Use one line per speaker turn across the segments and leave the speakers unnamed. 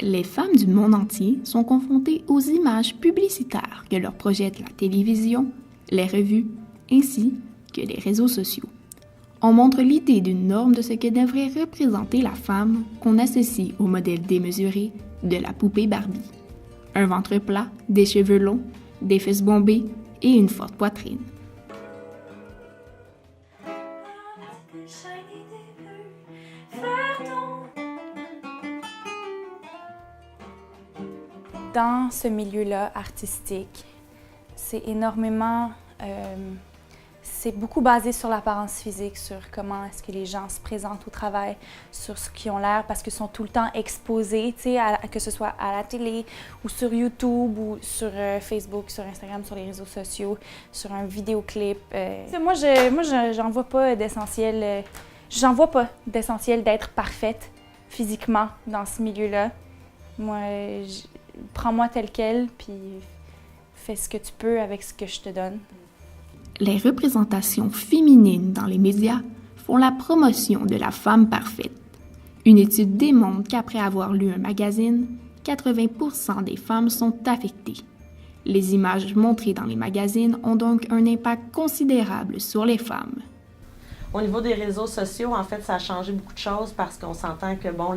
Les femmes du monde entier sont confrontées aux images publicitaires que leur projette la télévision, les revues, ainsi que les réseaux sociaux. On montre l'idée d'une norme de ce que devrait représenter la femme qu'on associe au modèle démesuré de la poupée Barbie. Un ventre plat, des cheveux longs, des fesses bombées et une forte poitrine.
Dans ce milieu-là artistique, c'est énormément, c'est beaucoup basé sur l'apparence physique, sur comment est-ce que les gens se présentent au travail, sur ce qu'ils ont l'air, parce qu'ils sont tout le temps exposés, que ce soit à la télé ou sur YouTube ou sur Facebook, sur Instagram, sur les réseaux sociaux, sur un vidéoclip. Moi, j'en vois pas d'essentiel. J'en vois pas d'essentiel d'être parfaite physiquement dans ce milieu-là. Moi, prends-moi tel quel, puis fais ce que tu peux avec ce que je te donne.
Les représentations féminines dans les médias font la promotion de la femme parfaite. Une étude démontre qu'après avoir lu un magazine, 80% des femmes sont affectées. Les images montrées dans les magazines ont donc un impact considérable sur les femmes.
Au niveau des réseaux sociaux, en fait, ça a changé beaucoup de choses parce qu'on s'entend que, bon,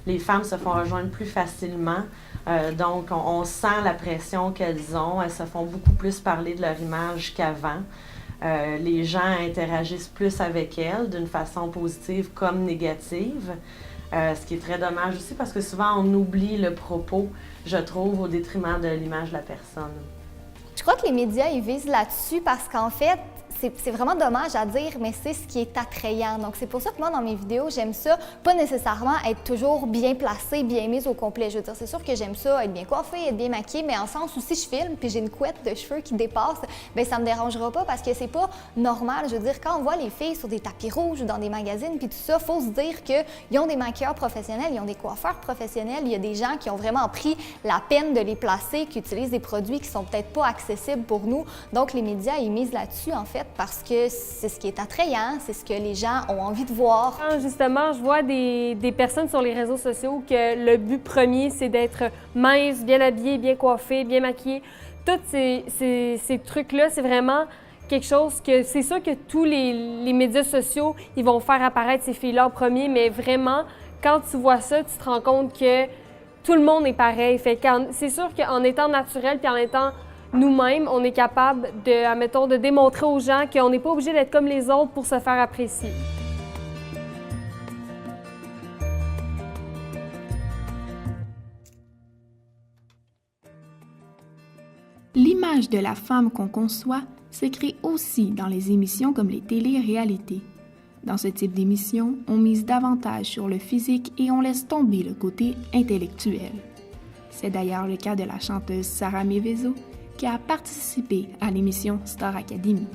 les femmes se font rejoindre plus facilement. Donc, on sent la pression qu'elles ont. Elles se font beaucoup plus parler de leur image qu'avant. Les gens interagissent plus avec elles d'une façon positive comme négative. Ce qui est très dommage aussi parce que souvent, on oublie le propos, je trouve, au détriment de l'image de la personne.
Je crois que les médias, ils visent là-dessus parce qu'en fait, c'est vraiment dommage à dire, mais c'est ce qui est attrayant. Donc, c'est pour ça que moi, dans mes vidéos, j'aime ça, pas nécessairement être toujours bien placée, bien mise au complet. Je veux dire, c'est sûr que j'aime ça, être bien coiffée, être bien maquillée, mais en sens où si je filme puis j'ai une couette de cheveux qui dépasse, bien, ça me dérangera pas parce que c'est pas normal. Je veux dire, quand on voit les filles sur des tapis rouges ou dans des magazines puis tout ça, faut se dire qu'ils ont des maquilleurs professionnels, ils ont des coiffeurs professionnels, il y a des gens qui ont vraiment pris la peine de les placer, qui utilisent des produits qui sont peut-être pas accessibles pour nous. Donc, les médias, ils misent là-dessus, en fait, parce que c'est ce qui est attrayant, c'est ce que les gens ont envie de voir.
Quand justement, je vois des personnes sur les réseaux sociaux que le but premier, c'est d'être mince, bien habillée, bien coiffée, bien maquillée. Tous ces trucs-là, c'est vraiment quelque chose que c'est sûr que tous les médias sociaux, ils vont faire apparaître ces filles-là en premier, mais vraiment, quand tu vois ça, tu te rends compte que tout le monde est pareil. Fait que c'est sûr qu'en étant naturel puis en étant nous-mêmes, on est capable de démontrer aux gens qu'on n'est pas obligé d'être comme les autres pour se faire apprécier.
L'image de la femme qu'on conçoit se crée aussi dans les émissions comme les télé-réalités. Dans ce type d'émission, on mise davantage sur le physique et on laisse tomber le côté intellectuel. C'est d'ailleurs le cas de la chanteuse Sarah Mevezo, qui a participé à l'émission Star Academy.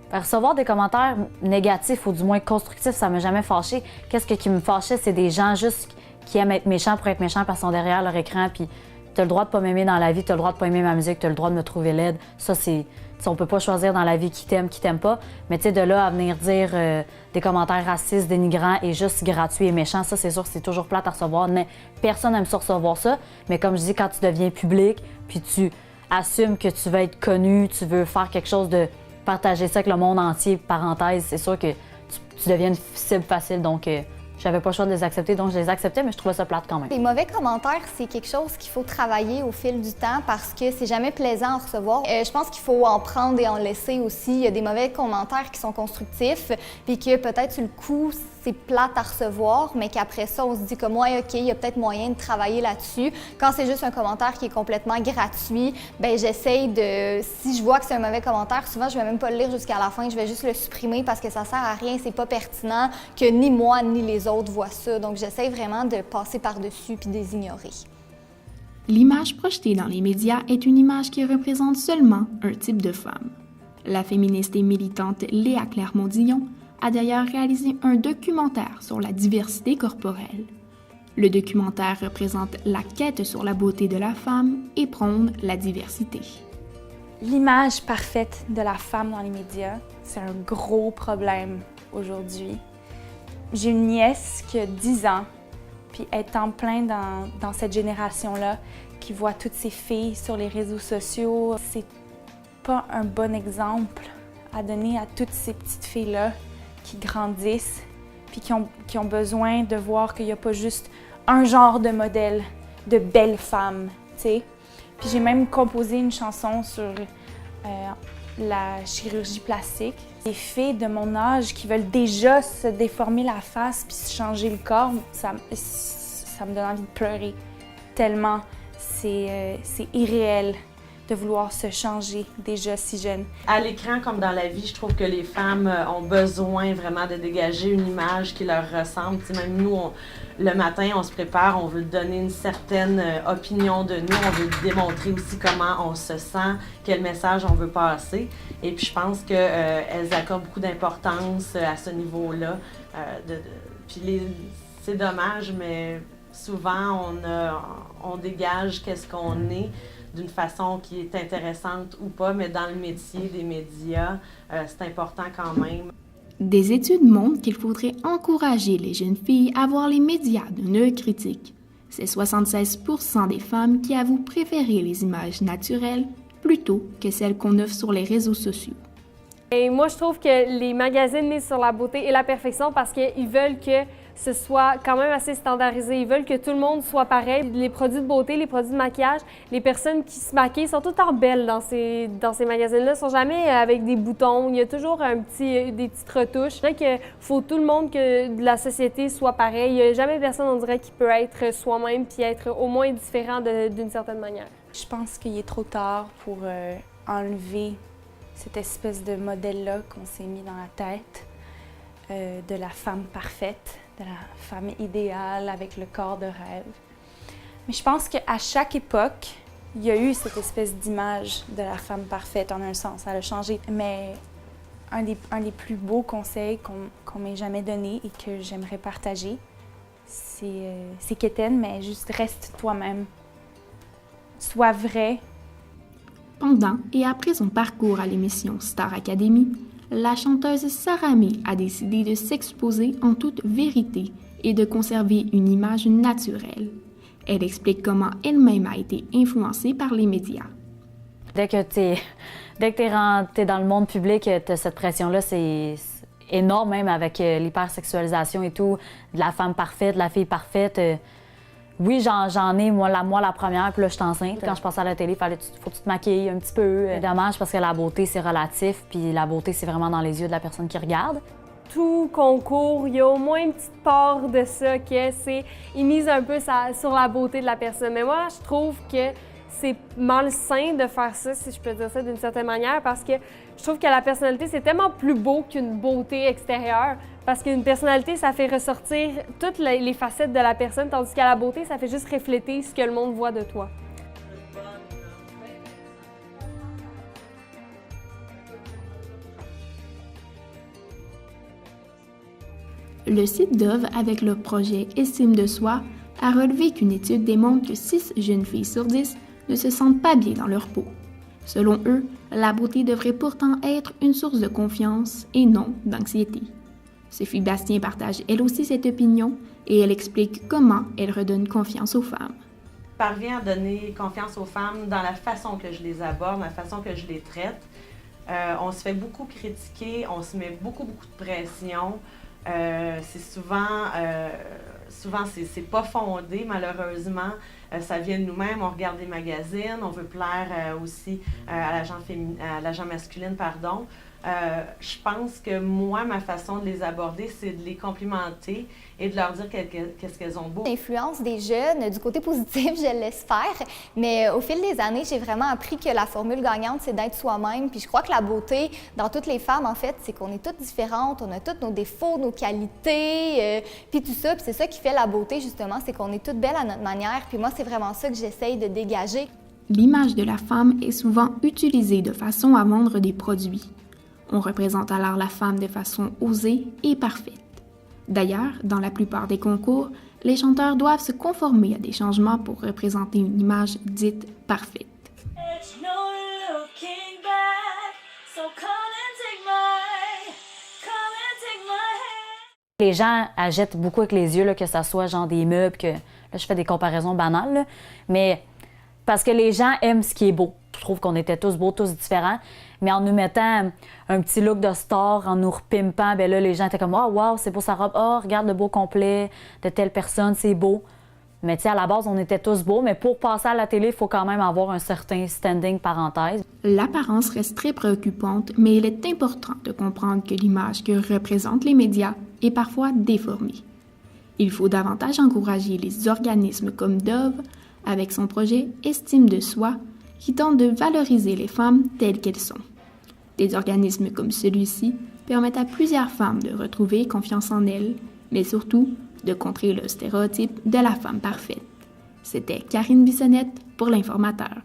Recevoir des commentaires négatifs ou du moins constructifs, ça ne m'a jamais fâché. Qu'est-ce qui me fâchait, c'est des gens juste qui aiment être méchants pour être méchants parce qu'ils sont derrière leur écran, puis t'as le droit de pas m'aimer dans la vie, t'as le droit de pas aimer ma musique, t'as le droit de me trouver laide. Ça, c'est... On peut pas choisir dans la vie qui t'aime pas, mais tu sais, de là à venir dire des commentaires racistes, dénigrants et juste gratuits et méchants, ça, c'est sûr que c'est toujours plate à recevoir. Personne n'aime ça recevoir ça, mais comme je dis, quand tu deviens public, puis tu assume que tu veux être connu, tu veux faire quelque chose de partager ça avec le monde entier, parenthèse, c'est sûr que tu deviens une cible facile, donc j'avais pas le choix de les accepter, donc je les acceptais, mais je trouvais ça plate quand même.
Les mauvais commentaires, c'est quelque chose qu'il faut travailler au fil du temps parce que c'est jamais plaisant à recevoir. Je pense qu'il faut en prendre et en laisser aussi. Il y a des mauvais commentaires qui sont constructifs, puis que peut-être sur le coup, c'est plate à recevoir, mais qu'après ça, on se dit comme ouais, OK, il y a peut-être moyen de travailler là-dessus. Quand c'est juste un commentaire qui est complètement gratuit, bien, j'essaye de... Si je vois que c'est un mauvais commentaire, souvent, je vais même pas le lire jusqu'à la fin, je vais juste le supprimer parce que ça sert à rien, c'est pas pertinent, que ni moi ni les autres voient ça. Donc, j'essaie vraiment de passer par-dessus puis de les ignorer.
L'image projetée dans les médias est une image qui représente seulement un type de femme. La féministe et militante Léa Clermont-Dion a d'ailleurs réalisé un documentaire sur la diversité corporelle. Le documentaire représente la quête sur la beauté de la femme et prône la diversité.
L'image parfaite de la femme dans les médias, c'est un gros problème aujourd'hui. J'ai une nièce qui a 10 ans, Puis être en plein dans cette génération-là qui voit toutes ces filles sur les réseaux sociaux, c'est pas un bon exemple à donner à toutes ces petites filles-là qui grandissent puis qui ont besoin de voir qu'il n'y a pas juste un genre de modèle de belles femmes, tu sais. Puis j'ai même composé une chanson sur la chirurgie plastique. Les filles de mon âge qui veulent déjà se déformer la face puis se changer le corps, ça me donne envie de pleurer tellement c'est irréel de vouloir se changer déjà si jeune.
À l'écran, comme dans la vie, je trouve que les femmes ont besoin vraiment de dégager une image qui leur ressemble. T'sais, même nous, le matin, on se prépare, on veut donner une certaine opinion de nous, on veut démontrer aussi comment on se sent, quel message on veut passer. Et puis je pense qu'elles accordent beaucoup d'importance à ce niveau-là. Puis c'est dommage, mais souvent on dégage qu'est-ce qu'on est d'une façon qui est intéressante ou pas, mais dans le métier des médias, c'est important quand même.
Des études montrent qu'il faudrait encourager les jeunes filles à voir les médias d'un œil critique. C'est 76% des femmes qui avouent préférer les images naturelles plutôt que celles qu'on offre sur les réseaux sociaux.
Et moi, je trouve que les magazines misent sur la beauté et la perfection parce qu'ils veulent que ce soit quand même assez standardisé. Ils veulent que tout le monde soit pareil. Les produits de beauté, les produits de maquillage, les personnes qui se maquillent sont tout le temps belles dans ces magazines-là. Ils sont jamais avec des boutons. Il y a toujours des petites retouches. C'est vrai qu'il faut tout le monde que la société soit pareil. Il n'y a jamais personne, on dirait, qui peut être soi-même puis être au moins différent d'une certaine manière.
Je pense qu'il est trop tard pour enlever cette espèce de modèle-là qu'on s'est mis dans la tête de la femme parfaite, de la femme idéale avec le corps de rêve. Mais je pense qu'à chaque époque, il y a eu cette espèce d'image de la femme parfaite en un sens. Elle a changé. Mais un des plus beaux conseils qu'on m'ait jamais donné et que j'aimerais partager, c'est quétaine, mais juste reste toi-même. Sois vrai.
Pendant et après son parcours à l'émission Star Academy, la chanteuse Sarah May a décidé de s'exposer en toute vérité et de conserver une image naturelle. Elle explique comment elle-même a été influencée par les médias.
Dès que t'es dans le monde public, t'as cette pression-là, c'est énorme même avec l'hypersexualisation et tout, de la femme parfaite, de la fille parfaite. Oui, j'en ai, moi la première, puis là, je suis enceinte. Quand je passais à la télé, faut que tu te maquilles un petit peu. C'est dommage parce que la beauté, c'est relatif, puis la beauté, c'est vraiment dans les yeux de la personne qui regarde.
Tout concours, il y a au moins une petite part de ça ils misent un peu sur la beauté de la personne. Mais moi, je trouve que c'est malsain de faire ça, si je peux dire ça d'une certaine manière, parce que je trouve que la personnalité, c'est tellement plus beau qu'une beauté extérieure. Parce qu'une personnalité, ça fait ressortir toutes les facettes de la personne, tandis qu'à la beauté, ça fait juste refléter ce que le monde voit de toi.
Le site Dove, avec leur projet Estime de soi, a relevé qu'une étude démontre que 6 jeunes filles sur 10 ne se sentent pas bien dans leur peau. Selon eux, la beauté devrait pourtant être une source de confiance et non d'anxiété. Sophie Bastien partage elle aussi cette opinion et elle explique comment elle redonne confiance aux femmes.
Je parviens à donner confiance aux femmes dans la façon que je les aborde, la façon que je les traite. On se fait beaucoup critiquer, on se met beaucoup de pression. C'est souvent c'est pas fondé malheureusement. Ça vient de nous-mêmes, on regarde des magazines, on veut plaire aussi à la gente masculine, pardon. Je pense que moi, ma façon de les aborder, c'est de les complimenter et de leur dire qu'est-ce qu'elles ont beau.
L'influence des jeunes, du côté positif, je l'espère, mais au fil des années, j'ai vraiment appris que la formule gagnante, c'est d'être soi-même. Puis je crois que la beauté, dans toutes les femmes, en fait, c'est qu'on est toutes différentes, on a tous nos défauts, nos qualités, puis tout ça. Puis c'est ça qui fait la beauté, justement, c'est qu'on est toutes belles à notre manière. Puis moi, c'est vraiment ça que j'essaye de dégager.
L'image de la femme est souvent utilisée de façon à vendre des produits. On représente alors la femme de façon osée et parfaite. D'ailleurs, dans la plupart des concours, les chanteurs doivent se conformer à des changements pour représenter une image dite parfaite.
Les gens achètent beaucoup avec les yeux, là, que ce soit genre des meubles, que là, je fais des comparaisons banales, là, mais parce que les gens aiment ce qui est beau. Je trouve qu'on était tous beaux, tous différents, mais en nous mettant un petit look de star, en nous repimpant, ben là, les gens étaient comme « Oh, wow, c'est beau sa robe. Oh, regarde le beau complet de telle personne, c'est beau. » Mais tu sais, à la base, on était tous beaux, mais pour passer à la télé, il faut quand même avoir un certain standing, parenthèse.
L'apparence reste très préoccupante, mais il est important de comprendre que l'image que représentent les médias est parfois déformée. Il faut davantage encourager les organismes comme Dove avec son projet Estime de soi qui tente de valoriser les femmes telles qu'elles sont. Des organismes comme celui-ci permettent à plusieurs femmes de retrouver confiance en elles, mais surtout de contrer le stéréotype de la femme parfaite. C'était Karine Bissonnette pour l'Informateur.